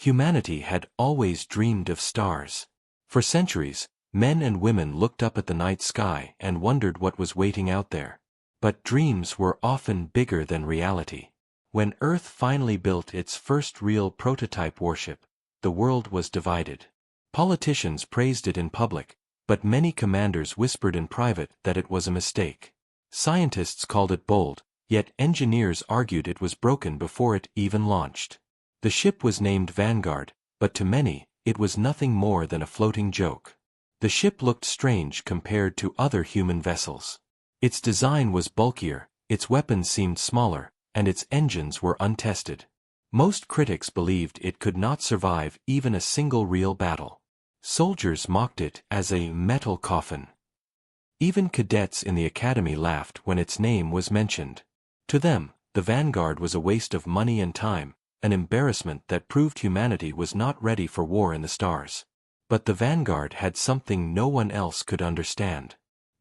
Humanity had always dreamed of stars. For centuries, men and women looked up at the night sky and wondered what was waiting out there. But dreams were often bigger than reality. When Earth finally built its first real prototype warship, the world was divided. Politicians praised it in public, but many commanders whispered in private that it was a mistake. Scientists called it bold, yet engineers argued it was broken before it even launched. The ship was named Vanguard, but to many, it was nothing more than a floating joke. The ship looked strange compared to other human vessels. Its design was bulkier, its weapons seemed smaller, and its engines were untested. Most critics believed it could not survive even a single real battle. Soldiers mocked it as a metal coffin. Even cadets in the academy laughed when its name was mentioned. To them, the Vanguard was a waste of money and time, an embarrassment that proved humanity was not ready for war in the stars. But the Vanguard had something no one else could understand.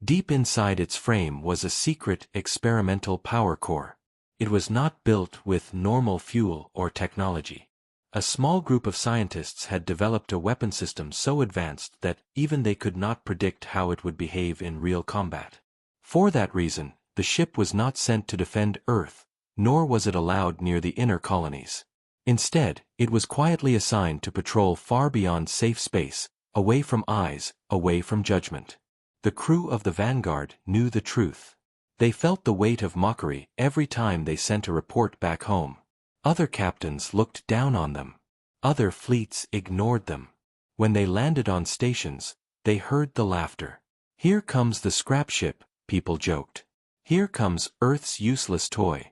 Deep inside its frame was a secret experimental power core. It was not built with normal fuel or technology. A small group of scientists had developed a weapon system so advanced that even they could not predict how it would behave in real combat. For that reason, the ship was not sent to defend Earth, nor was it allowed near the inner colonies. Instead, it was quietly assigned to patrol far beyond safe space, away from eyes, away from judgment. The crew of the Vanguard knew the truth. They felt the weight of mockery every time they sent a report back home. Other captains looked down on them. Other fleets ignored them. When they landed on stations, they heard the laughter. "Here comes the scrap ship," people joked. "Here comes Earth's useless toy."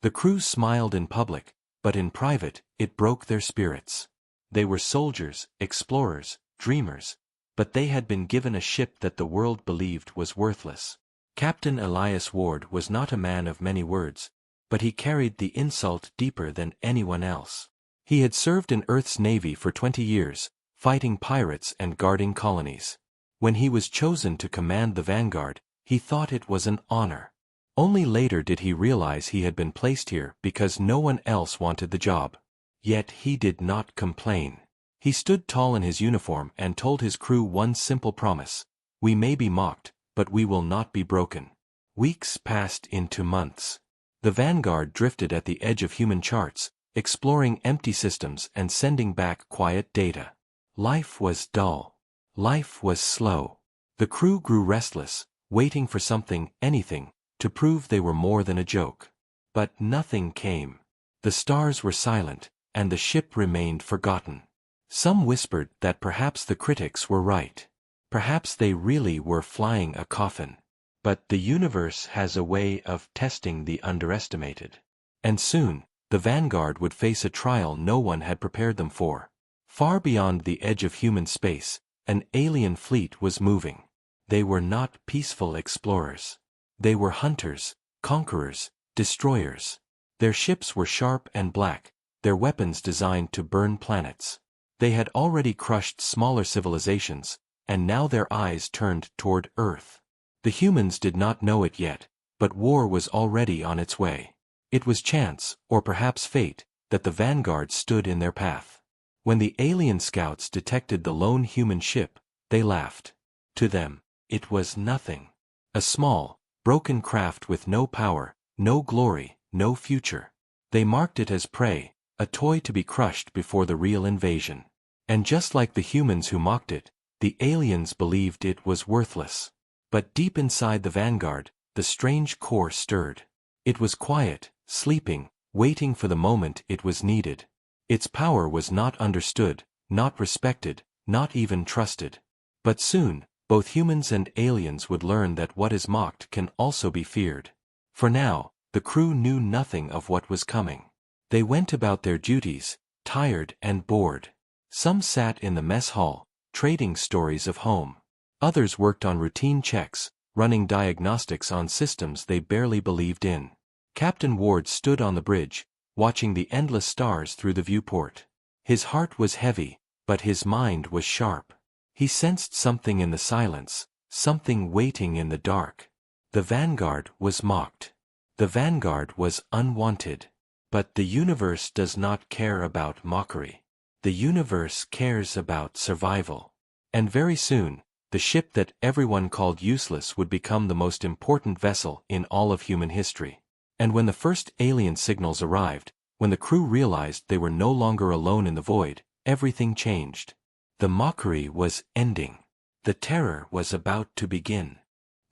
The crew smiled in public, but in private, it broke their spirits. They were soldiers, explorers, dreamers, but they had been given a ship that the world believed was worthless. Captain Elias Ward was not a man of many words, but he carried the insult deeper than anyone else. He had served in Earth's Navy for 20 years, fighting pirates and guarding colonies. When he was chosen to command the Vanguard, he thought it was an honor. Only later did he realize he had been placed here because no one else wanted the job. Yet he did not complain. He stood tall in his uniform and told his crew one simple promise: "We may be mocked, but we will not be broken." Weeks passed into months. The Vanguard drifted at the edge of human charts, exploring empty systems and sending back quiet data. Life was dull. Life was slow. The crew grew restless, waiting for something, anything, to prove they were more than a joke. But nothing came. The stars were silent, and the ship remained forgotten. Some whispered that perhaps the critics were right. Perhaps they really were flying a coffin. But the universe has a way of testing the underestimated. And soon, the Vanguard would face a trial no one had prepared them for. Far beyond the edge of human space, an alien fleet was moving. They were not peaceful explorers. They were hunters, conquerors, destroyers. Their ships were sharp and black, their weapons designed to burn planets. They had already crushed smaller civilizations, and now their eyes turned toward Earth. The humans did not know it yet, but war was already on its way. It was chance, or perhaps fate, that the Vanguard stood in their path. When the alien scouts detected the lone human ship, they laughed. To them, it was nothing. A small, broken craft with no power, no glory, no future. They marked it as prey, a toy to be crushed before the real invasion. And just like the humans who mocked it, the aliens believed it was worthless. But deep inside the Vanguard, the strange core stirred. It was quiet, sleeping, waiting for the moment it was needed. Its power was not understood, not respected, not even trusted. But soon, both humans and aliens would learn that what is mocked can also be feared. For now, the crew knew nothing of what was coming. They went about their duties, tired and bored. Some sat in the mess hall, trading stories of home. Others worked on routine checks, running diagnostics on systems they barely believed in. Captain Ward stood on the bridge, watching the endless stars through the viewport. His heart was heavy, but his mind was sharp. He sensed something in the silence, something waiting in the dark. The Vanguard was mocked. The Vanguard was unwanted. But the universe does not care about mockery. The universe cares about survival. And very soon, the ship that everyone called useless would become the most important vessel in all of human history. And when the first alien signals arrived, when the crew realized they were no longer alone in the void, everything changed. The Mockery was ending. The terror was about to begin.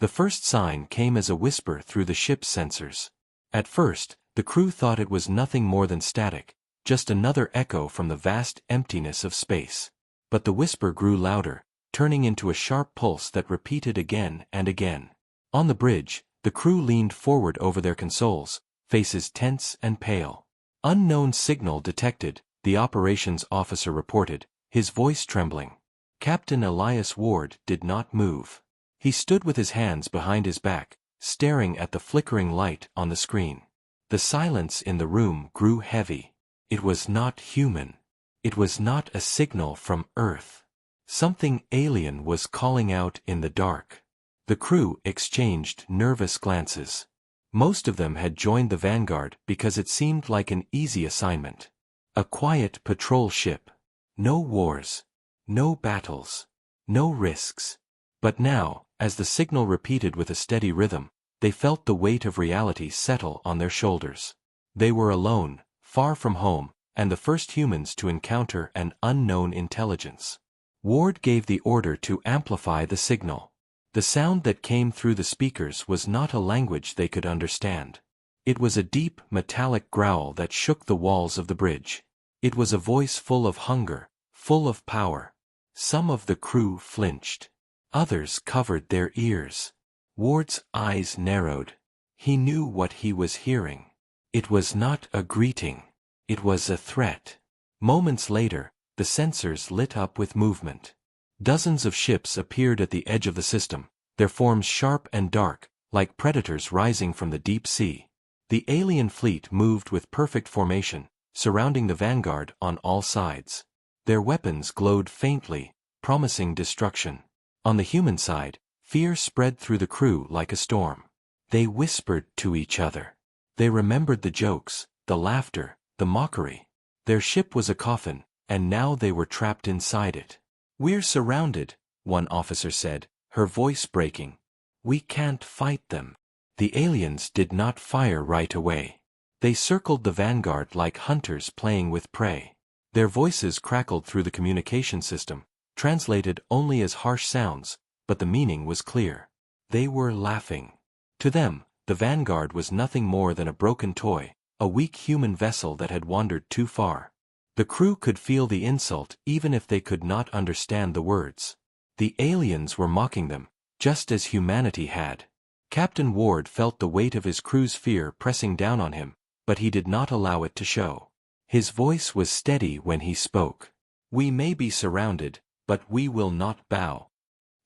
The first sign came as a whisper through the ship's sensors. At first, the crew thought it was nothing more than static, just another echo from the vast emptiness of space. But the whisper grew louder, turning into a sharp pulse that repeated again and again. On the bridge, the crew leaned forward over their consoles, faces tense and pale. "Unknown signal detected," the operations officer reported, his voice trembling. Captain Elias Ward did not move. He stood with his hands behind his back, staring at the flickering light on the screen. The silence in the room grew heavy. It was not human. It was not a signal from Earth. Something alien was calling out in the dark. The crew exchanged nervous glances. Most of them had joined the Vanguard because it seemed like an easy assignment. A quiet patrol ship. No wars. No battles. No risks. But now, as the signal repeated with a steady rhythm, they felt the weight of reality settle on their shoulders. They were alone, far from home, and the first humans to encounter an unknown intelligence. Ward gave the order to amplify the signal. The sound that came through the speakers was not a language they could understand. It was a deep, metallic growl that shook the walls of the bridge. It was a voice full of hunger, full of power. Some of the crew flinched. Others covered their ears. Ward's eyes narrowed. He knew what he was hearing. It was not a greeting. It was a threat. Moments later, the sensors lit up with movement. Dozens of ships appeared at the edge of the system, their forms sharp and dark, like predators rising from the deep sea. The alien fleet moved with perfect formation, surrounding the Vanguard on all sides. Their weapons glowed faintly, promising destruction. On the human side, fear spread through the crew like a storm. They whispered to each other. They remembered the jokes, the laughter, the mockery. Their ship was a coffin, and now they were trapped inside it. "We're surrounded," one officer said, her voice breaking. "We can't fight them." The aliens did not fire right away. They circled the Vanguard like hunters playing with prey. Their voices crackled through the communication system, translated only as harsh sounds, but the meaning was clear. They were laughing. To them, the Vanguard was nothing more than a broken toy, a weak human vessel that had wandered too far. The crew could feel the insult even if they could not understand the words. The aliens were mocking them, just as humanity had. Captain Ward felt the weight of his crew's fear pressing down on him, but he did not allow it to show. His voice was steady when he spoke. "We may be surrounded, but we will not bow."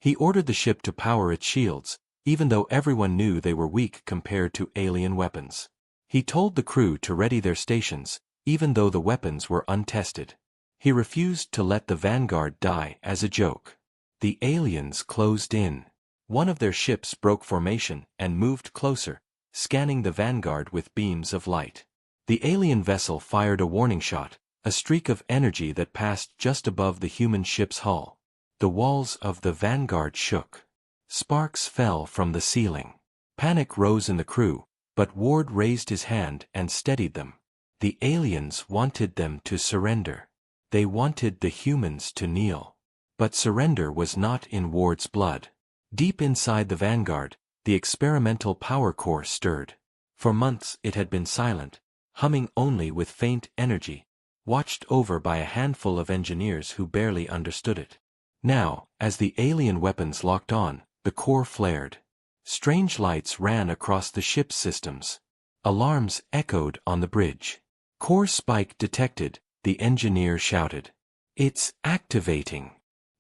He ordered the ship to power its shields, even though everyone knew they were weak compared to alien weapons. He told the crew to ready their stations, even though the weapons were untested. He refused to let the Vanguard die as a joke. The aliens closed in. One of their ships broke formation and moved closer, scanning the Vanguard with beams of light. The alien vessel fired a warning shot, a streak of energy that passed just above the human ship's hull. The walls of the Vanguard shook. Sparks fell from the ceiling. Panic rose in the crew, but Ward raised his hand and steadied them. The aliens wanted them to surrender. They wanted the humans to kneel. But surrender was not in Ward's blood. Deep inside the Vanguard, the experimental power core stirred. For months it had been silent, humming only with faint energy, watched over by a handful of engineers who barely understood it. Now, as the alien weapons locked on, the core flared. Strange lights ran across the ship's systems. Alarms echoed on the bridge. "Core spike detected," the engineer shouted. "It's activating."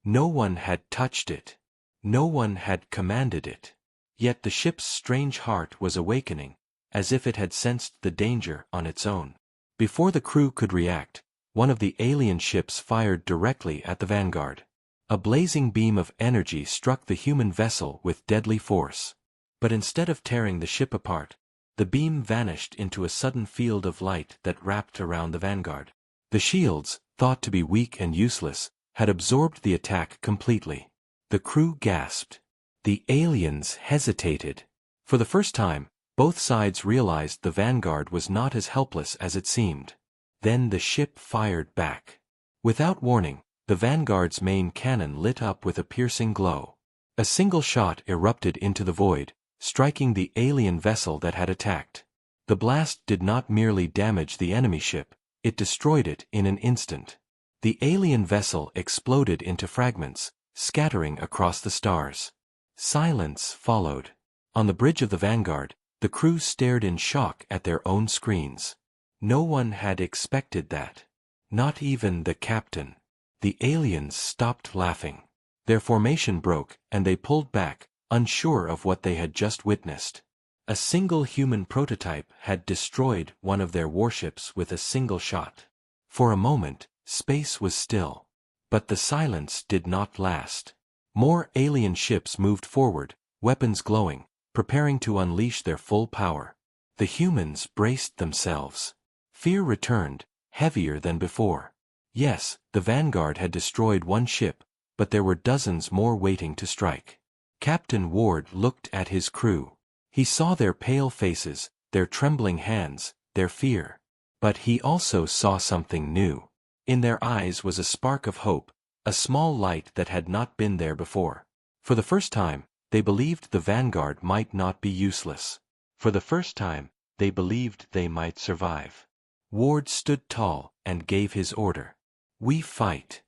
No one had touched it. No one had commanded it. Yet the ship's strange heart was awakening, as if it had sensed the danger on its own. Before the crew could react, one of the alien ships fired directly at the Vanguard. A blazing beam of energy struck the human vessel with deadly force. But instead of tearing the ship apart, the beam vanished into a sudden field of light that wrapped around the Vanguard. The shields, thought to be weak and useless, had absorbed the attack completely. The crew gasped. The aliens hesitated. For the first time, both sides realized the Vanguard was not as helpless as it seemed. Then the ship fired back. Without warning, the Vanguard's main cannon lit up with a piercing glow. A single shot erupted into the void, striking the alien vessel that had attacked. The blast did not merely damage the enemy ship, it destroyed it in an instant. The alien vessel exploded into fragments, scattering across the stars. Silence followed. On the bridge of the Vanguard, the crew stared in shock at their own screens. No one had expected that. Not even the captain. The aliens stopped laughing. Their formation broke, and they pulled back, unsure of what they had just witnessed. A single human prototype had destroyed one of their warships with a single shot. For a moment, space was still. But the silence did not last. More alien ships moved forward, weapons glowing, preparing to unleash their full power. The humans braced themselves. Fear returned, heavier than before. Yes, the Vanguard had destroyed one ship, but there were dozens more waiting to strike. Captain Ward looked at his crew. He saw their pale faces, their trembling hands, their fear. But he also saw something new. In their eyes was a spark of hope, a small light that had not been there before. For the first time, they believed the Vanguard might not be useless. For the first time, they believed they might survive. Ward stood tall and gave his order. "We fight."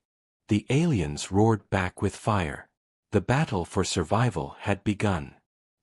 The aliens roared back with fire. The battle for survival had begun.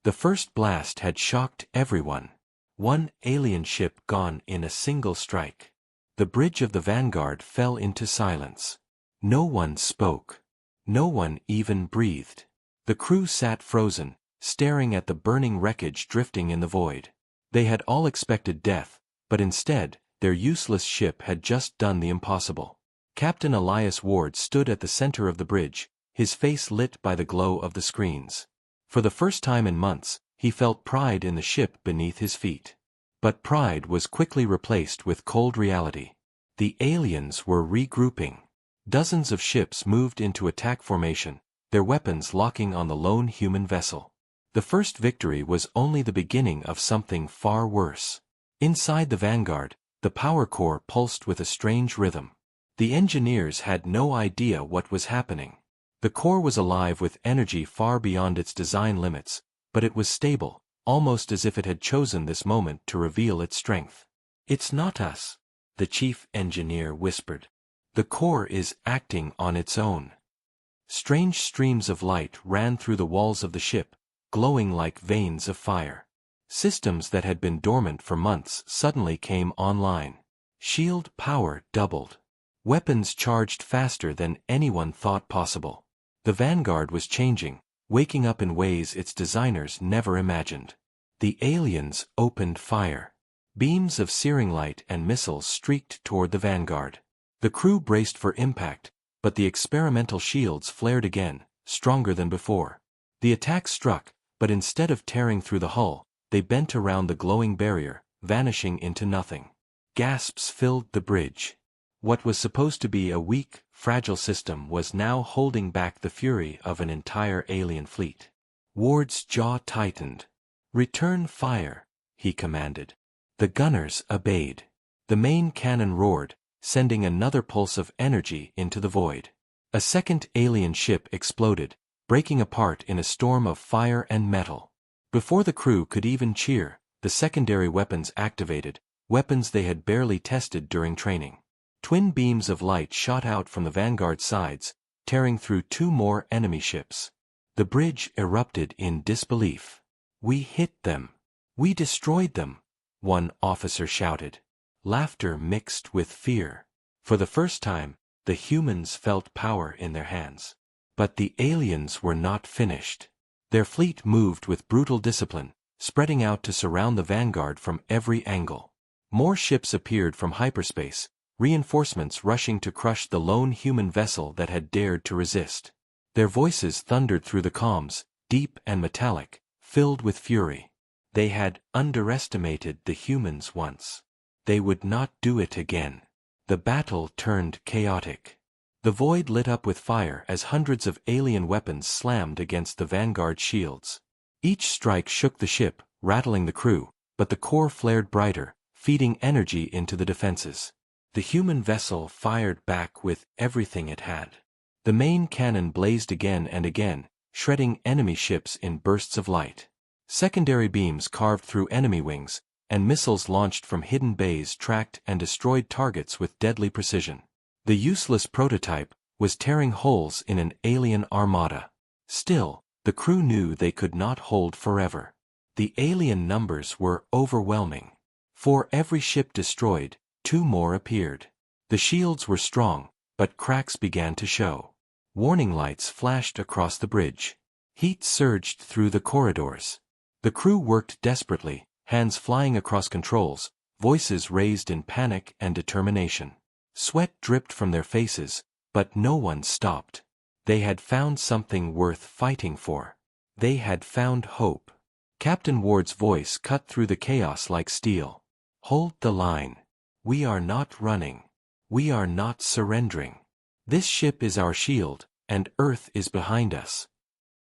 The first blast had shocked everyone. One alien ship gone in a single strike. The bridge of the Vanguard fell into silence. No one spoke. No one even breathed. The crew sat frozen, staring at the burning wreckage drifting in the void. They had all expected death, but instead, their useless ship had just done the impossible. Captain Elias Ward stood at the center of the bridge, his face lit by the glow of the screens. For the first time in months, he felt pride in the ship beneath his feet. But pride was quickly replaced with cold reality. The aliens were regrouping. Dozens of ships moved into attack formation, their weapons locking on the lone human vessel. The first victory was only the beginning of something far worse. Inside the Vanguard, the power core pulsed with a strange rhythm. The engineers had no idea what was happening. The core was alive with energy far beyond its design limits, but it was stable, almost as if it had chosen this moment to reveal its strength. "It's not us," the chief engineer whispered. "The core is acting on its own." Strange streams of light ran through the walls of the ship, glowing like veins of fire. Systems that had been dormant for months suddenly came online. Shield power doubled. Weapons charged faster than anyone thought possible. The Vanguard was changing, waking up in ways its designers never imagined. The aliens opened fire. Beams of searing light and missiles streaked toward the Vanguard. The crew braced for impact, but the experimental shields flared again, stronger than before. The attack struck, but instead of tearing through the hull, they bent around the glowing barrier, vanishing into nothing. Gasps filled the bridge. What was supposed to be a weak, fragile system was now holding back the fury of an entire alien fleet. Ward's jaw tightened. "Return fire," he commanded. The gunners obeyed. The main cannon roared, sending another pulse of energy into the void. A second alien ship exploded, breaking apart in a storm of fire and metal. Before the crew could even cheer, the secondary weapons activated, weapons they had barely tested during training. Twin beams of light shot out from the Vanguard sides, tearing through two more enemy ships. The bridge erupted in disbelief. "We hit them. We destroyed them," one officer shouted. Laughter mixed with fear. For the first time, the humans felt power in their hands. But the aliens were not finished. Their fleet moved with brutal discipline, spreading out to surround the Vanguard from every angle. More ships appeared from hyperspace, reinforcements rushing to crush the lone human vessel that had dared to resist. Their voices thundered through the comms, deep and metallic, filled with fury. They had underestimated the humans once. They would not do it again. the battle turned chaotic. The void lit up with fire as hundreds of alien weapons slammed against the Vanguard shields. Each strike shook the ship, rattling the crew, but the core flared brighter, feeding energy into the defenses. The human vessel fired back with everything it had. The main cannon blazed again and again, shredding enemy ships in bursts of light. Secondary beams carved through enemy wings, and missiles launched from hidden bays tracked and destroyed targets with deadly precision. The useless prototype was tearing holes in an alien armada. Still, the crew knew they could not hold forever. The alien numbers were overwhelming. For every ship destroyed, 2 more appeared. The shields were strong, but cracks began to show. Warning lights flashed across the bridge. Heat surged through the corridors. The crew worked desperately, hands flying across controls, voices raised in panic and determination. Sweat dripped from their faces, but no one stopped. They had found something worth fighting for. They had found hope. Captain Ward's voice cut through the chaos like steel. "Hold the line. We are not running. We are not surrendering. This ship is our shield, and Earth is behind us."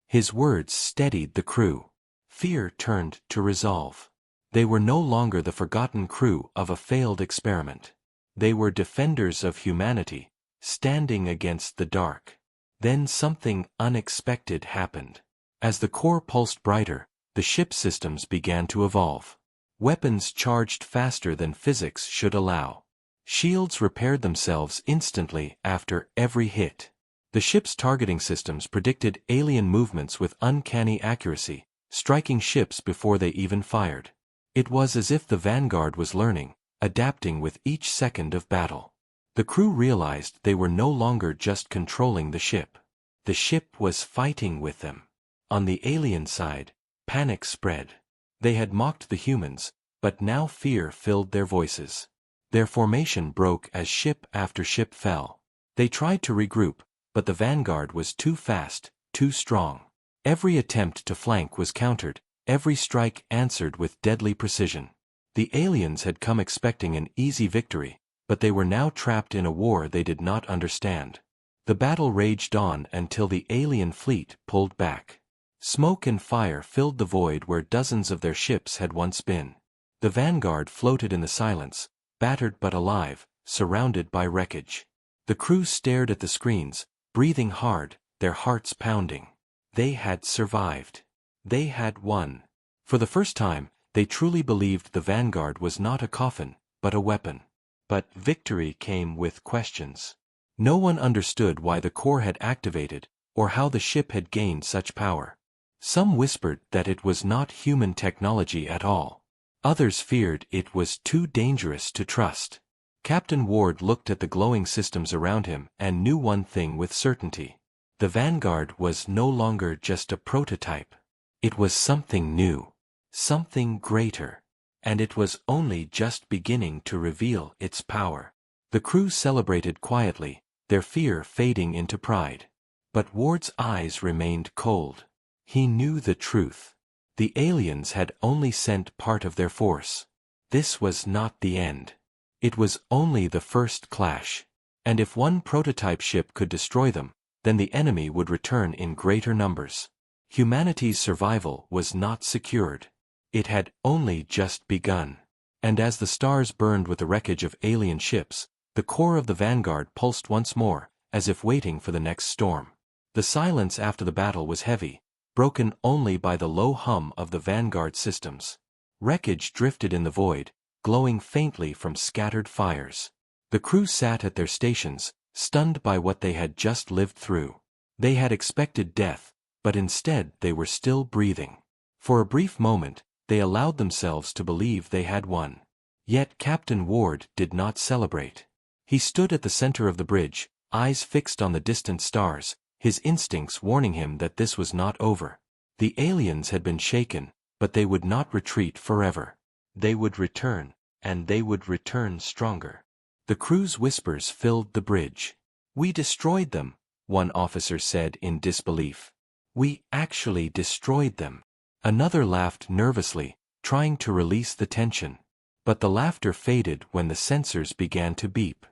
His words steadied the crew. Fear turned to resolve. They were no longer the forgotten crew of a failed experiment. They were defenders of humanity, standing against the dark. Then something unexpected happened. As the core pulsed brighter, the ship systems began to evolve. Weapons charged faster than physics should allow. Shields repaired themselves instantly after every hit. The ship's targeting systems predicted alien movements with uncanny accuracy, striking ships before they even fired. It was as if the Vanguard was learning, adapting with each second of battle. The crew realized they were no longer just controlling the ship. The ship was fighting with them. On the alien side, panic spread. They had mocked the humans, but now fear filled their voices. Their formation broke as ship after ship fell. They tried to regroup, but the Vanguard was too fast, too strong. Every attempt to flank was countered, every strike answered with deadly precision. The aliens had come expecting an easy victory, but they were now trapped in a war they did not understand. The battle raged on until the alien fleet pulled back. Smoke and fire filled the void where dozens of their ships had once been. The Vanguard floated in the silence, battered but alive, surrounded by wreckage. The crew stared at the screens, breathing hard, their hearts pounding. They had survived. They had won. For the first time, they truly believed the Vanguard was not a coffin, but a weapon. But victory came with questions. No one understood why the core had activated, or how the ship had gained such power. Some whispered that it was not human technology at all. Others feared it was too dangerous to trust. Captain Ward looked at the glowing systems around him and knew one thing with certainty. The Vanguard was no longer just a prototype. It was something new, something greater, and it was only just beginning to reveal its power. The crew celebrated quietly, their fear fading into pride. But Ward's eyes remained cold. He knew the truth. The aliens had only sent part of their force. This was not the end. It was only the first clash. And if one prototype ship could destroy them, then the enemy would return in greater numbers. Humanity's survival was not secured. It had only just begun. And as the stars burned with the wreckage of alien ships, the core of the Vanguard pulsed once more, as if waiting for the next storm. The silence after the battle was heavy, broken only by the low hum of the Vanguard systems. Wreckage drifted in the void, glowing faintly from scattered fires. The crew sat at their stations, stunned by what they had just lived through. They had expected death, but instead they were still breathing. For a brief moment, they allowed themselves to believe they had won. Yet Captain Ward did not celebrate. He stood at the center of the bridge, eyes fixed on the distant stars, his instincts warning him that this was not over. The aliens had been shaken, but they would not retreat forever. They would return, and they would return stronger. The crew's whispers filled the bridge. "We destroyed them," one officer said in disbelief. "We actually destroyed them." Another laughed nervously, trying to release the tension. But the laughter faded when the sensors began to beep.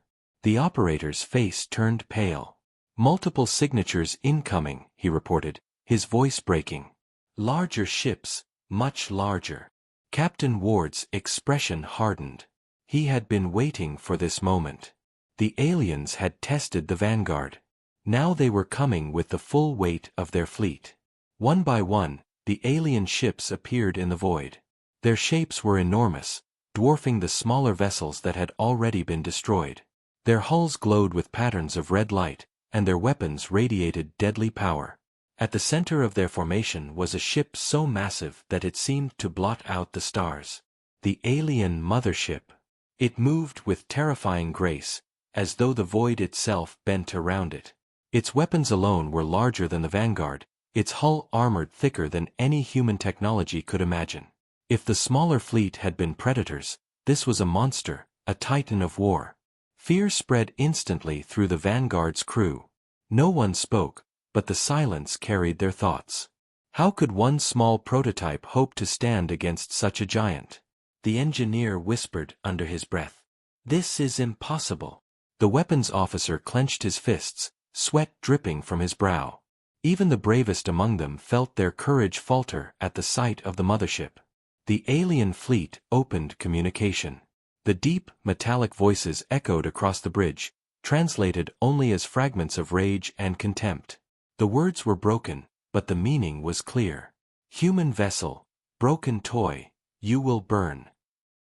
The operator's face turned pale. "Multiple signatures incoming," he reported, his voice breaking. "Larger ships, much larger." Captain Ward's expression hardened. He had been waiting for this moment. The aliens had tested the Vanguard. Now they were coming with the full weight of their fleet. One by one, the alien ships appeared in the void. Their shapes were enormous, dwarfing the smaller vessels that had already been destroyed. Their hulls glowed with patterns of red light, and their weapons radiated deadly power. At the center of their formation was a ship so massive that it seemed to blot out the stars. The alien mothership. It moved with terrifying grace, as though the void itself bent around it. Its weapons alone were larger than the Vanguard, its hull armored thicker than any human technology could imagine. If the smaller fleet had been predators, this was a monster, a titan of war. Fear spread instantly through the Vanguard's crew. No one spoke, but the silence carried their thoughts. How could one small prototype hope to stand against such a giant? The engineer whispered under his breath. "This is impossible." The weapons officer clenched his fists, sweat dripping from his brow. Even the bravest among them felt their courage falter at the sight of the mothership. The alien fleet opened communication. The deep, metallic voices echoed across the bridge, translated only as fragments of rage and contempt. The words were broken, but the meaning was clear. "Human vessel, broken toy, you will burn."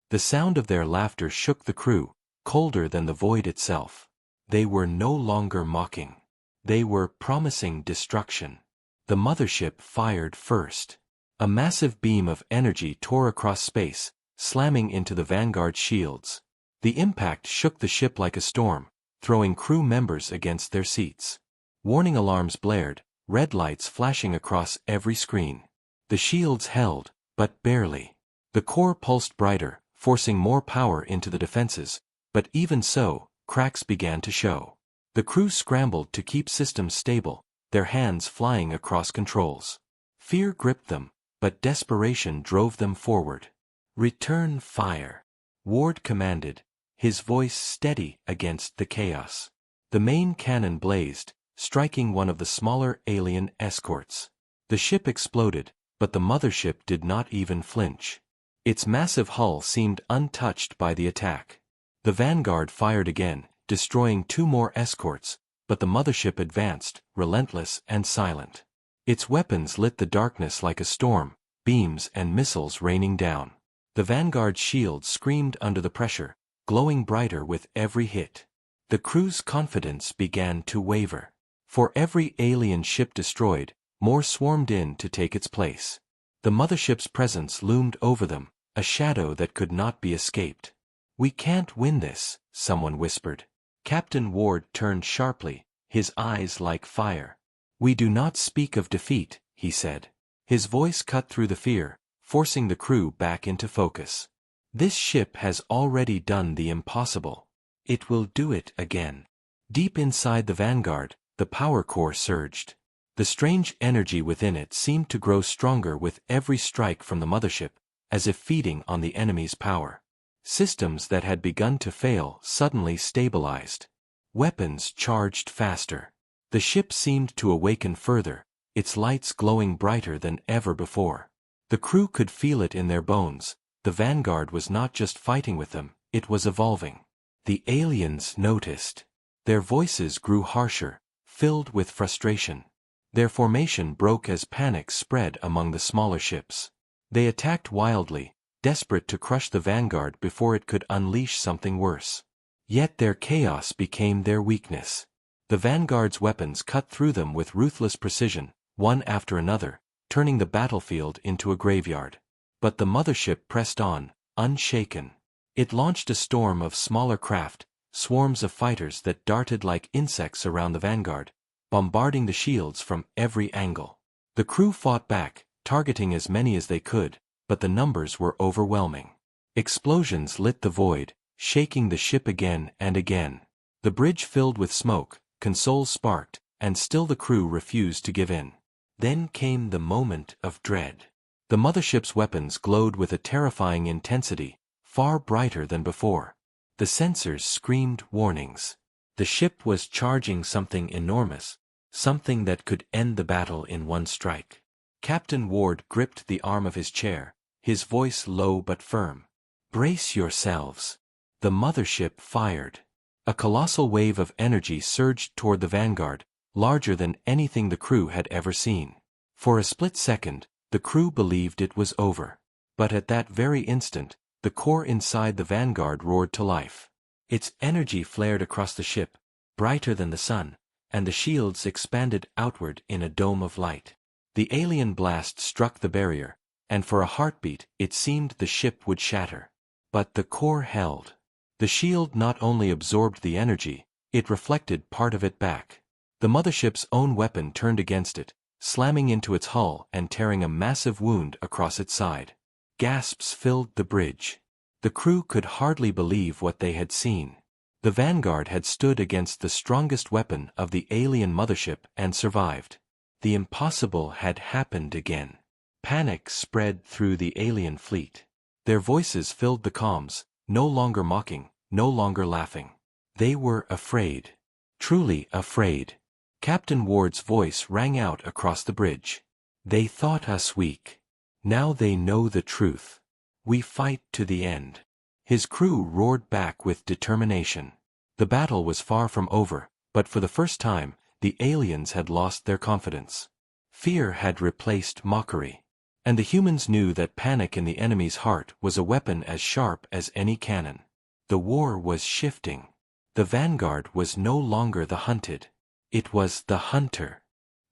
The sound of their laughter shook the crew, colder than the void itself. They were no longer mocking. They were promising destruction. The mothership fired first. A massive beam of energy tore across space, slamming into the Vanguard's shields. The impact shook the ship like a storm, throwing crew members against their seats. Warning alarms blared, red lights flashing across every screen. The shields held, but barely. The core pulsed brighter, forcing more power into the defenses, but even so, cracks began to show. The crew scrambled to keep systems stable, their hands flying across controls. Fear gripped them, but desperation drove them forward. "Return fire," Ward commanded, his voice steady against the chaos. The main cannon blazed, striking one of the smaller alien escorts. The ship exploded, but the mothership did not even flinch. Its massive hull seemed untouched by the attack. The Vanguard fired again, destroying 2 more escorts, but the mothership advanced, relentless and silent. Its weapons lit the darkness like a storm, beams and missiles raining down. The Vanguard's shields screamed under the pressure, glowing brighter with every hit. The crew's confidence began to waver. For every alien ship destroyed, more swarmed in to take its place. The mothership's presence loomed over them, a shadow that could not be escaped. "We can't win this," someone whispered. Captain Ward turned sharply, his eyes like fire. "We do not speak of defeat," he said. His voice cut through the fear, forcing the crew back into focus. "This ship has already done the impossible. It will do it again." Deep inside the Vanguard, the power core surged. The strange energy within it seemed to grow stronger with every strike from the mothership, as if feeding on the enemy's power. Systems that had begun to fail suddenly stabilized. Weapons charged faster. The ship seemed to awaken further, its lights glowing brighter than ever before. The crew could feel it in their bones. The Vanguard was not just fighting with them, it was evolving. The aliens noticed. Their voices grew harsher, filled with frustration. Their formation broke as panic spread among the smaller ships. They attacked wildly, desperate to crush the Vanguard before it could unleash something worse. Yet their chaos became their weakness. The Vanguard's weapons cut through them with ruthless precision, one after another, turning the battlefield into a graveyard. But the mothership pressed on, unshaken. It launched a storm of smaller craft, swarms of fighters that darted like insects around the Vanguard, bombarding the shields from every angle. The crew fought back, targeting as many as they could, but the numbers were overwhelming. Explosions lit the void, shaking the ship again and again. The bridge filled with smoke, consoles sparked, and still the crew refused to give in. Then came the moment of dread. The mothership's weapons glowed with a terrifying intensity, far brighter than before. The sensors screamed warnings. The ship was charging something enormous, something that could end the battle in one strike. Captain Ward gripped the arm of his chair, his voice low but firm. "Brace yourselves." The mothership fired. A colossal wave of energy surged toward the Vanguard, larger than anything the crew had ever seen. For a split second, the crew believed it was over. But at that very instant, the core inside the Vanguard roared to life. Its energy flared across the ship, brighter than the sun, and the shields expanded outward in a dome of light. The alien blast struck the barrier, and for a heartbeat it seemed the ship would shatter. But the core held. The shield not only absorbed the energy, it reflected part of it back. The mothership's own weapon turned against it, slamming into its hull and tearing a massive wound across its side. Gasps filled the bridge. The crew could hardly believe what they had seen. The Vanguard had stood against the strongest weapon of the alien mothership and survived. The impossible had happened again. Panic spread through the alien fleet. Their voices filled the comms, no longer mocking, no longer laughing. They were afraid. Truly afraid. Captain Ward's voice rang out across the bridge. "They thought us weak. Now they know the truth. We fight to the end." His crew roared back with determination. The battle was far from over, but for the first time, the aliens had lost their confidence. Fear had replaced mockery. And the humans knew that panic in the enemy's heart was a weapon as sharp as any cannon. The war was shifting. The Vanguard was no longer the hunted. It was the hunter.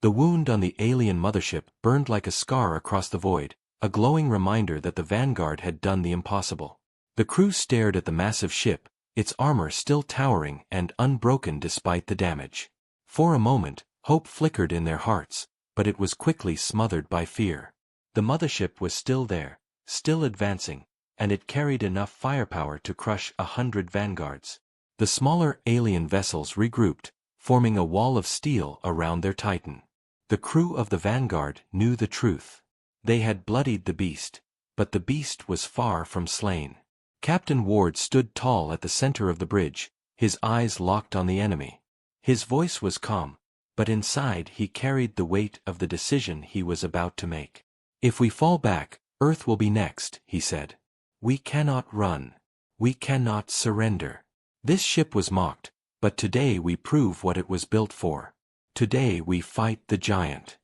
The wound on the alien mothership burned like a scar across the void, a glowing reminder that the Vanguard had done the impossible. The crew stared at the massive ship, its armor still towering and unbroken despite the damage. For a moment, hope flickered in their hearts, but it was quickly smothered by fear. The mothership was still there, still advancing, and it carried enough firepower to crush 100 Vanguards. The smaller alien vessels regrouped, forming a wall of steel around their Titan. The crew of the Vanguard knew the truth. They had bloodied the beast, but the beast was far from slain. Captain Ward stood tall at the center of the bridge, his eyes locked on the enemy. His voice was calm, but inside he carried the weight of the decision he was about to make. "If we fall back, Earth will be next," he said. "We cannot run. We cannot surrender. This ship was mocked, but today we prove what it was built for. Today we fight the giant."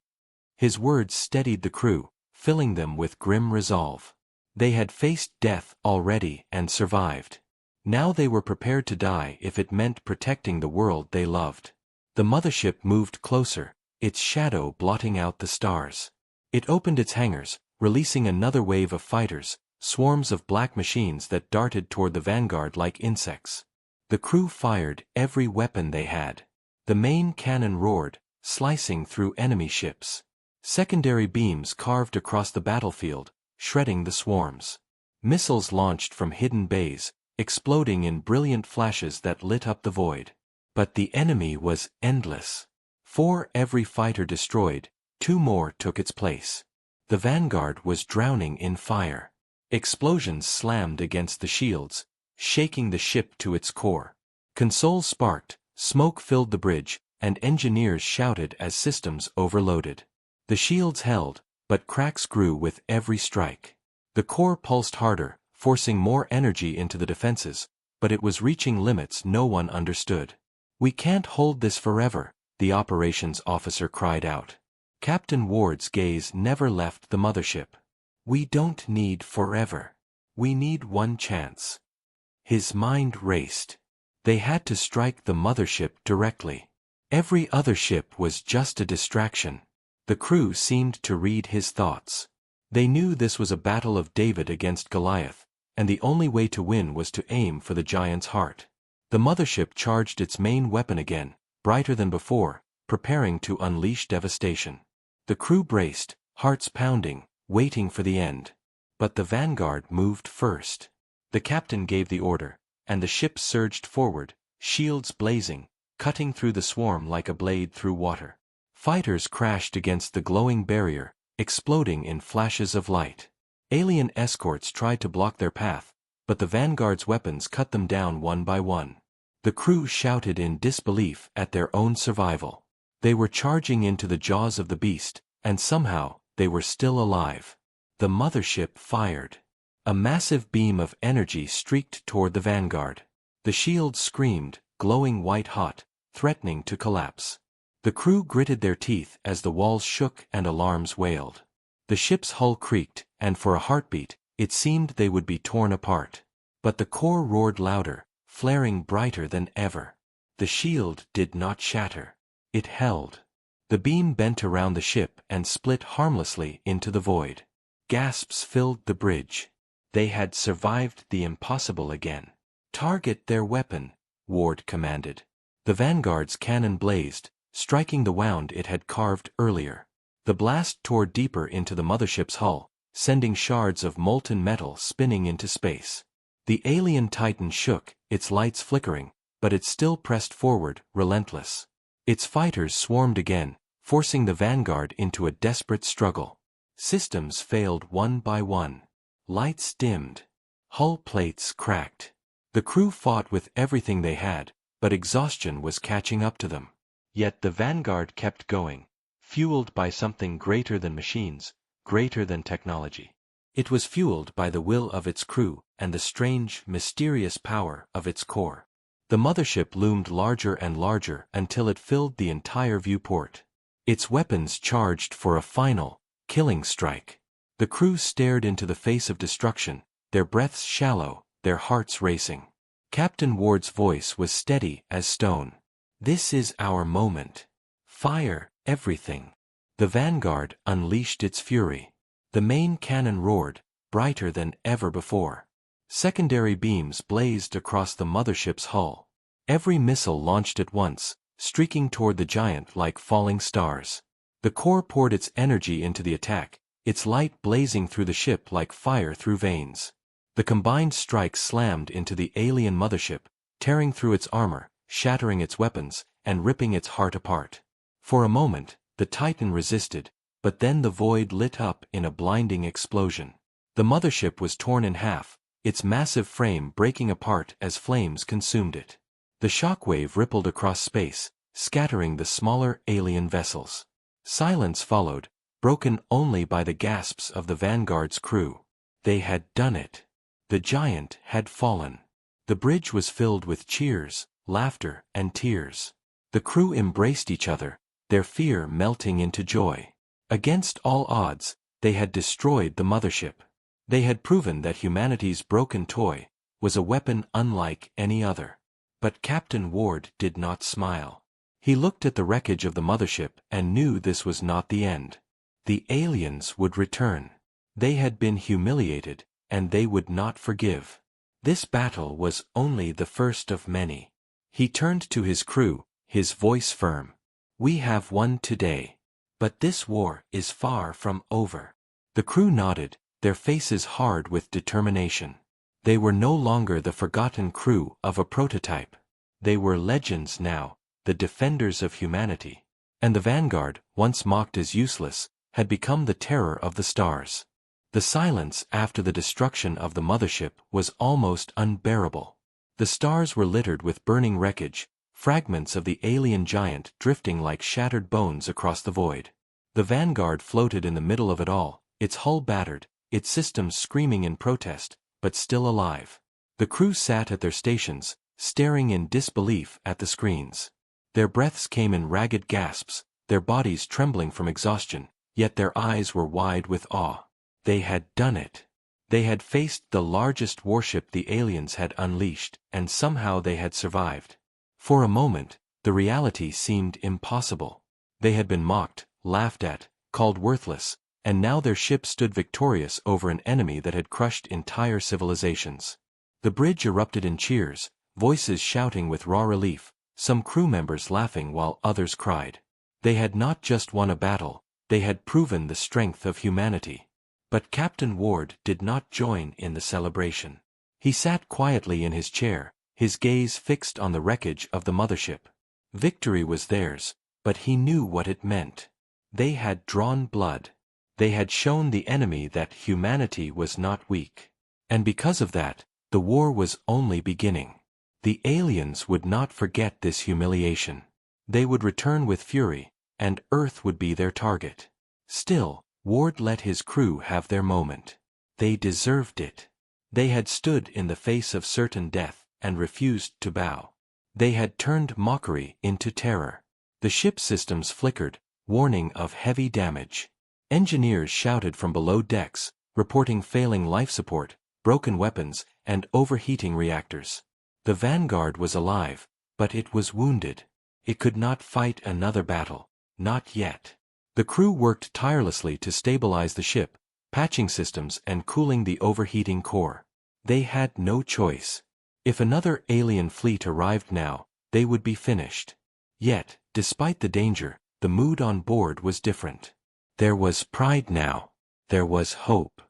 His words steadied the crew, filling them with grim resolve. They had faced death already and survived. Now they were prepared to die if it meant protecting the world they loved. The mothership moved closer, its shadow blotting out the stars. It opened its hangars, releasing another wave of fighters, swarms of black machines that darted toward the Vanguard like insects. The crew fired every weapon they had. The main cannon roared, slicing through enemy ships. Secondary beams carved across the battlefield, shredding the swarms. Missiles launched from hidden bays, exploding in brilliant flashes that lit up the void. But the enemy was endless. For every fighter destroyed, 2 more took its place. The Vanguard was drowning in fire. Explosions slammed against the shields, shaking the ship to its core. Consoles sparked, smoke filled the bridge, and engineers shouted as systems overloaded. The shields held, but cracks grew with every strike. The core pulsed harder, forcing more energy into the defenses, but it was reaching limits no one understood. "We can't hold this forever," the operations officer cried out. Captain Ward's gaze never left the mothership. "We don't need forever. We need one chance." His mind raced. They had to strike the mothership directly. Every other ship was just a distraction. The crew seemed to read his thoughts. They knew this was a battle of David against Goliath, and the only way to win was to aim for the giant's heart. The mothership charged its main weapon again, brighter than before, preparing to unleash devastation. The crew braced, hearts pounding, waiting for the end. But the Vanguard moved first. The captain gave the order, and the ship surged forward, shields blazing, cutting through the swarm like a blade through water. Fighters crashed against the glowing barrier, exploding in flashes of light. Alien escorts tried to block their path, but the Vanguard's weapons cut them down one by one. The crew shouted in disbelief at their own survival. They were charging into the jaws of the beast, and somehow, they were still alive. The mothership fired. A massive beam of energy streaked toward the vanguard. The shields screamed, glowing white-hot, threatening to collapse. The crew gritted their teeth as the walls shook and alarms wailed. The ship's hull creaked, and for a heartbeat, it seemed they would be torn apart. But the core roared louder, flaring brighter than ever. The shield did not shatter. It held. The beam bent around the ship and split harmlessly into the void. Gasps filled the bridge. They had survived the impossible again. "Target their weapon," Ward commanded. The Vanguard's cannon blazed, striking the wound it had carved earlier. The blast tore deeper into the mothership's hull, sending shards of molten metal spinning into space. The alien Titan shook, its lights flickering, but it still pressed forward, relentless. Its fighters swarmed again, forcing the Vanguard into a desperate struggle. Systems failed one by one. Lights dimmed. Hull plates cracked. The crew fought with everything they had, but exhaustion was catching up to them. Yet the Vanguard kept going, fueled by something greater than machines, greater than technology. It was fueled by the will of its crew and the strange, mysterious power of its core. The mothership loomed larger and larger until it filled the entire viewport. Its weapons charged for a final, killing strike. The crew stared into the face of destruction, their breaths shallow, their hearts racing. Captain Ward's voice was steady as stone. "This is our moment. Fire everything." The Vanguard unleashed its fury. The main cannon roared, brighter than ever before. Secondary beams blazed across the mothership's hull. Every missile launched at once, streaking toward the giant like falling stars. The core poured its energy into the attack, its light blazing through the ship like fire through veins. The combined strikes slammed into the alien mothership, tearing through its armor, shattering its weapons, and ripping its heart apart. For a moment, the Titan resisted, but then the void lit up in a blinding explosion. The mothership was torn in half, its massive frame breaking apart as flames consumed it. The shockwave rippled across space, scattering the smaller alien vessels. Silence followed, broken only by the gasps of the Vanguard's crew. They had done it. The giant had fallen. The bridge was filled with cheers, laughter, and tears. The crew embraced each other, their fear melting into joy. Against all odds, they had destroyed the mothership. They had proven that humanity's broken toy was a weapon unlike any other. But Captain Ward did not smile. He looked at the wreckage of the mothership and knew this was not the end. The aliens would return. They had been humiliated, and they would not forgive. This battle was only the first of many. He turned to his crew, his voice firm. "We have won today. But this war is far from over." The crew nodded, their faces hard with determination. They were no longer the forgotten crew of a prototype. They were legends now, the defenders of humanity. And the Vanguard, once mocked as useless, had become the terror of the stars. The silence after the destruction of the mothership was almost unbearable. The stars were littered with burning wreckage, fragments of the alien giant drifting like shattered bones across the void. The Vanguard floated in the middle of it all, its hull battered, its systems screaming in protest, but still alive. The crew sat at their stations, staring in disbelief at the screens. Their breaths came in ragged gasps, their bodies trembling from exhaustion, yet their eyes were wide with awe. They had done it. They had faced the largest warship the aliens had unleashed, and somehow they had survived. For a moment, the reality seemed impossible. They had been mocked, laughed at, called worthless, and now their ship stood victorious over an enemy that had crushed entire civilizations. The bridge erupted in cheers, voices shouting with raw relief, some crew members laughing while others cried. They had not just won a battle, they had proven the strength of humanity. But Captain Ward did not join in the celebration. He sat quietly in his chair, his gaze fixed on the wreckage of the mothership. Victory was theirs, but he knew what it meant. They had drawn blood. They had shown the enemy that humanity was not weak. And because of that, the war was only beginning. The aliens would not forget this humiliation. They would return with fury, and Earth would be their target. Still, Ward let his crew have their moment. They deserved it. They had stood in the face of certain death, and refused to bow. They had turned Mockery into terror. The ship's systems flickered, warning of heavy damage. Engineers shouted from below decks, reporting failing life support, broken weapons, and overheating reactors. The Vanguard was alive, but it was wounded. It could not fight another battle, not yet. The crew worked tirelessly to stabilize the ship, patching systems and cooling the overheating core. They had no choice. If another alien fleet arrived now, they would be finished. Yet, despite the danger, the mood on board was different. There was pride now. There was hope.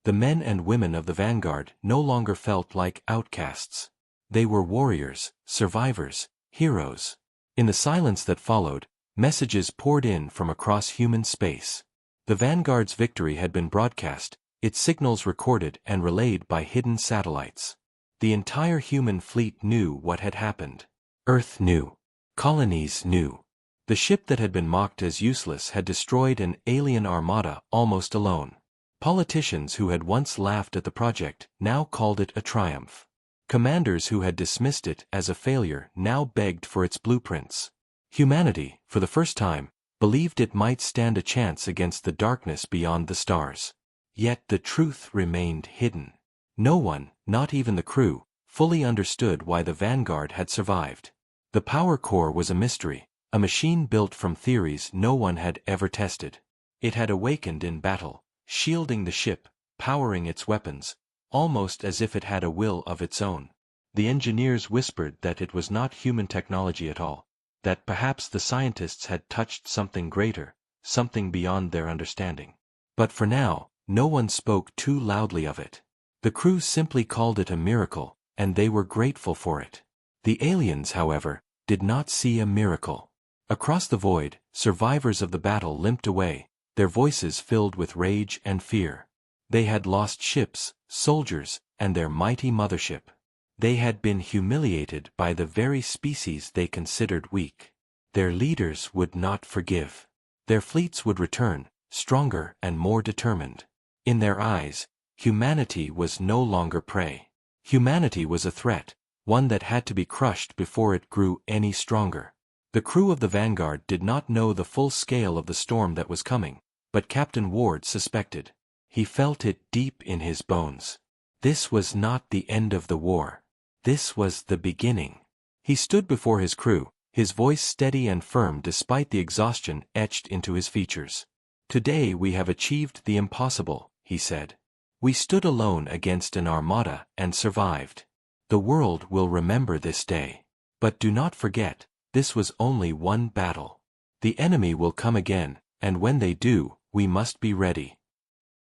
The men and women of the Vanguard no longer felt like outcasts. They were warriors, survivors, heroes. In the silence that followed, messages poured in from across human space. The Vanguard's victory had been broadcast, its signals recorded and relayed by hidden satellites. The entire human fleet knew what had happened. Earth knew. Colonies knew. The ship that had been mocked as useless had destroyed an alien armada almost alone. Politicians who had once laughed at the project now called it a triumph. Commanders who had dismissed it as a failure now begged for its blueprints. Humanity, for the first time, believed it might stand a chance against the darkness beyond the stars. Yet the truth remained hidden. No one, not even the crew, fully understood why the Vanguard had survived. The power core was a mystery, a machine built from theories no one had ever tested. It had awakened in battle, shielding the ship, powering its weapons, almost as if it had a will of its own. The engineers whispered that it was not human technology at all, that perhaps the scientists had touched something greater, something beyond their understanding. But for now, no one spoke too loudly of it. The crew simply called it a miracle, and they were grateful for it. The aliens, however, did not see a miracle. Across the void, survivors of the battle limped away, their voices filled with rage and fear. They had lost ships, soldiers, and their mighty mothership. They had been humiliated by the very species they considered weak. Their leaders would not forgive. Their fleets would return, stronger and more determined. In their eyes, humanity was no longer prey. Humanity was a threat, one that had to be crushed before it grew any stronger. The crew of the Vanguard did not know the full scale of the storm that was coming, but Captain Ward suspected. He felt it deep in his bones. This was not the end of the war. This was the beginning. He stood before his crew, his voice steady and firm despite the exhaustion etched into his features. "Today we have achieved the impossible," he said. "We stood alone against an armada and survived. The world will remember this day. But do not forget, this was only one battle. The enemy will come again, and when they do, we must be ready."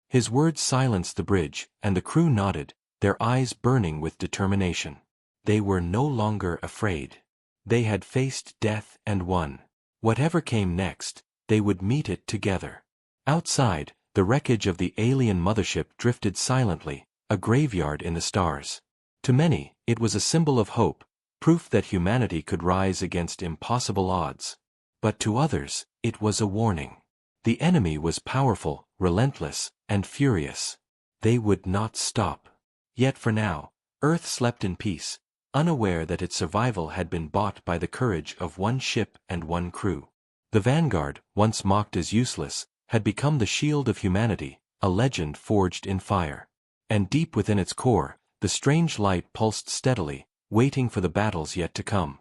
His words silenced the bridge, and the crew nodded, their eyes burning with determination. They were no longer afraid. They had faced death and won. Whatever came next, they would meet it together. Outside, the wreckage of the alien mothership drifted silently, a graveyard in the stars. To many, it was a symbol of hope, proof that humanity could rise against impossible odds. But to others, it was a warning. The enemy was powerful, relentless, and furious. They would not stop. Yet for now, Earth slept in peace, unaware that its survival had been bought by the courage of one ship and one crew. The Vanguard, once mocked as useless, had become the shield of humanity, a legend forged in fire. And deep within its core, the strange light pulsed steadily, waiting for the battles yet to come.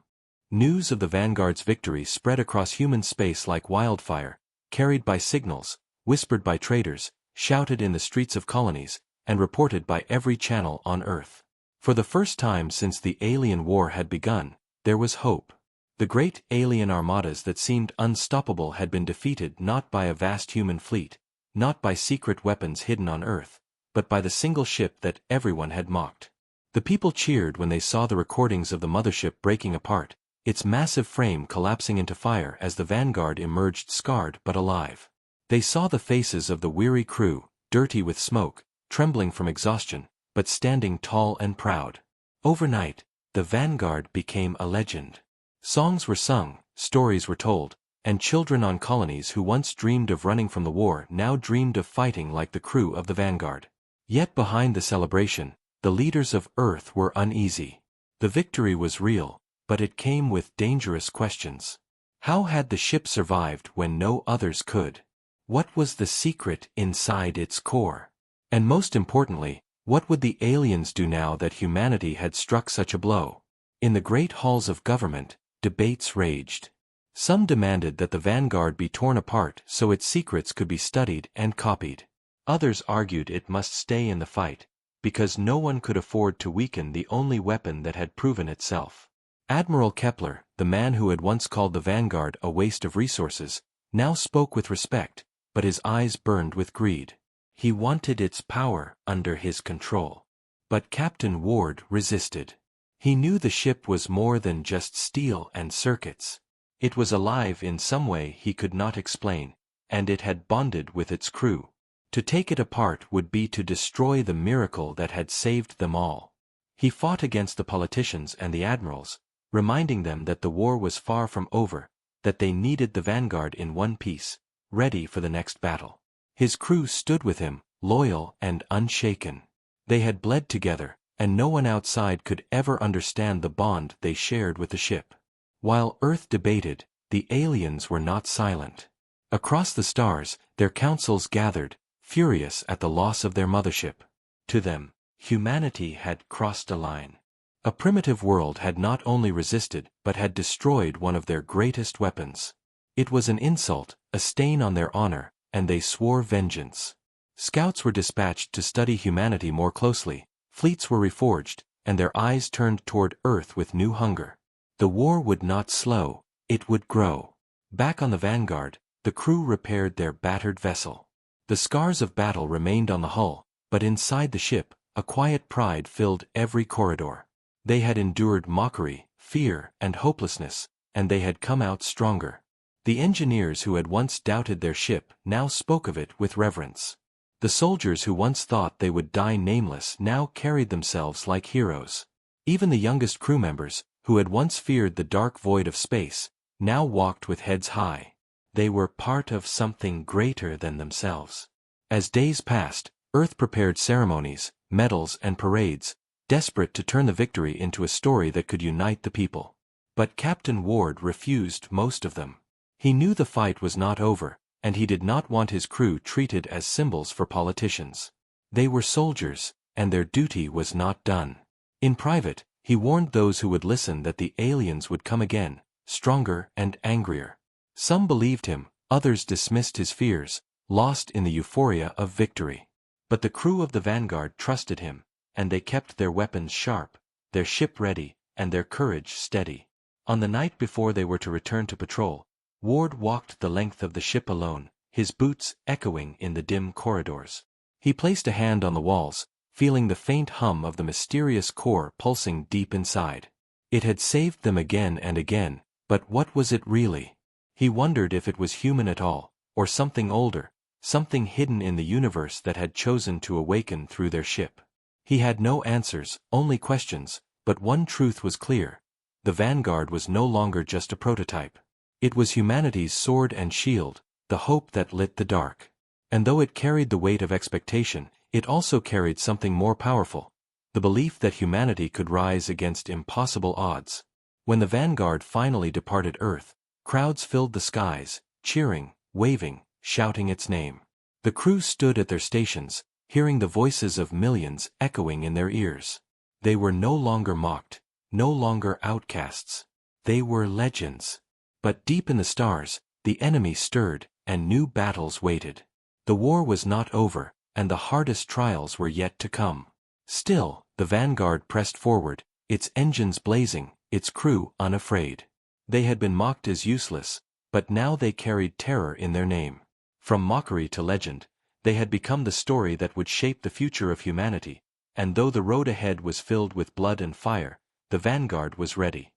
News of the Vanguard's victory spread across human space like wildfire, carried by signals, whispered by traders, shouted in the streets of colonies, and reported by every channel on Earth. For the first time since the alien war had begun, there was hope. The great alien armadas that seemed unstoppable had been defeated not by a vast human fleet, not by secret weapons hidden on Earth, but by the single ship that everyone had mocked. The people cheered when they saw the recordings of the mothership breaking apart, its massive frame collapsing into fire as the Vanguard emerged scarred but alive. They saw the faces of the weary crew, dirty with smoke, trembling from exhaustion, but standing tall and proud. Overnight, the Vanguard became a legend. Songs were sung, stories were told, and children on colonies who once dreamed of running from the war now dreamed of fighting like the crew of the Vanguard. Yet behind the celebration, the leaders of Earth were uneasy. The victory was real, but it came with dangerous questions. How had the ship survived when no others could? What was the secret inside its core? And most importantly, what would the aliens do now that humanity had struck such a blow? In the great halls of government, debates raged. Some demanded that the Vanguard be torn apart so its secrets could be studied and copied. Others argued it must stay in the fight, because no one could afford to weaken the only weapon that had proven itself. Admiral Kepler, the man who had once called the Vanguard a waste of resources, now spoke with respect, but his eyes burned with greed. He wanted its power under his control. But Captain Ward resisted. He knew the ship was more than just steel and circuits. It was alive in some way he could not explain, and it had bonded with its crew. To take it apart would be to destroy the miracle that had saved them all. He fought against the politicians and the admirals, reminding them that the war was far from over, that they needed the Vanguard in one piece, ready for the next battle. His crew stood with him, loyal and unshaken. They had bled together, and no one outside could ever understand the bond they shared with the ship. While Earth debated, the aliens were not silent. Across the stars, their councils gathered, furious at the loss of their mothership. To them, humanity had crossed a line. A primitive world had not only resisted but had destroyed one of their greatest weapons. It was an insult, a stain on their honor, and they swore vengeance. Scouts were dispatched to study humanity more closely, fleets were reforged, and their eyes turned toward Earth with new hunger. The war would not slow, it would grow. Back on the Vanguard, the crew repaired their battered vessel. The scars of battle remained on the hull, but inside the ship, a quiet pride filled every corridor. They had endured mockery, fear, and hopelessness, and they had come out stronger. The engineers who had once doubted their ship now spoke of it with reverence. The soldiers who once thought they would die nameless now carried themselves like heroes. Even the youngest crew members, who had once feared the dark void of space, now walked with heads high. They were part of something greater than themselves. As days passed, Earth prepared ceremonies, medals, and parades, desperate to turn the victory into a story that could unite the people. But Captain Ward refused most of them. He knew the fight was not over, and he did not want his crew treated as symbols for politicians. They were soldiers, and their duty was not done. In private, he warned those who would listen that the aliens would come again, stronger and angrier. Some believed him, others dismissed his fears, lost in the euphoria of victory. But the crew of the Vanguard trusted him, and they kept their weapons sharp, their ship ready, and their courage steady. On the night before they were to return to patrol, Ward walked the length of the ship alone, his boots echoing in the dim corridors. He placed a hand on the walls, feeling the faint hum of the mysterious core pulsing deep inside. It had saved them again and again, but what was it really? He wondered if it was human at all, or something older, something hidden in the universe that had chosen to awaken through their ship. He had no answers, only questions, but one truth was clear. The Vanguard was no longer just a prototype. It was humanity's sword and shield, the hope that lit the dark. And though it carried the weight of expectation, it also carried something more powerful, the belief that humanity could rise against impossible odds. When the Vanguard finally departed Earth, crowds filled the skies, cheering, waving, shouting its name. The crew stood at their stations, hearing the voices of millions echoing in their ears. They were no longer mocked, no longer outcasts. They were legends. But deep in the stars, the enemy stirred, and new battles waited. The war was not over, and the hardest trials were yet to come. Still, the Vanguard pressed forward, its engines blazing, its crew unafraid. They had been mocked as useless, but now they carried terror in their name. From mockery to legend, they had become the story that would shape the future of humanity, and though the road ahead was filled with blood and fire, the Vanguard was ready.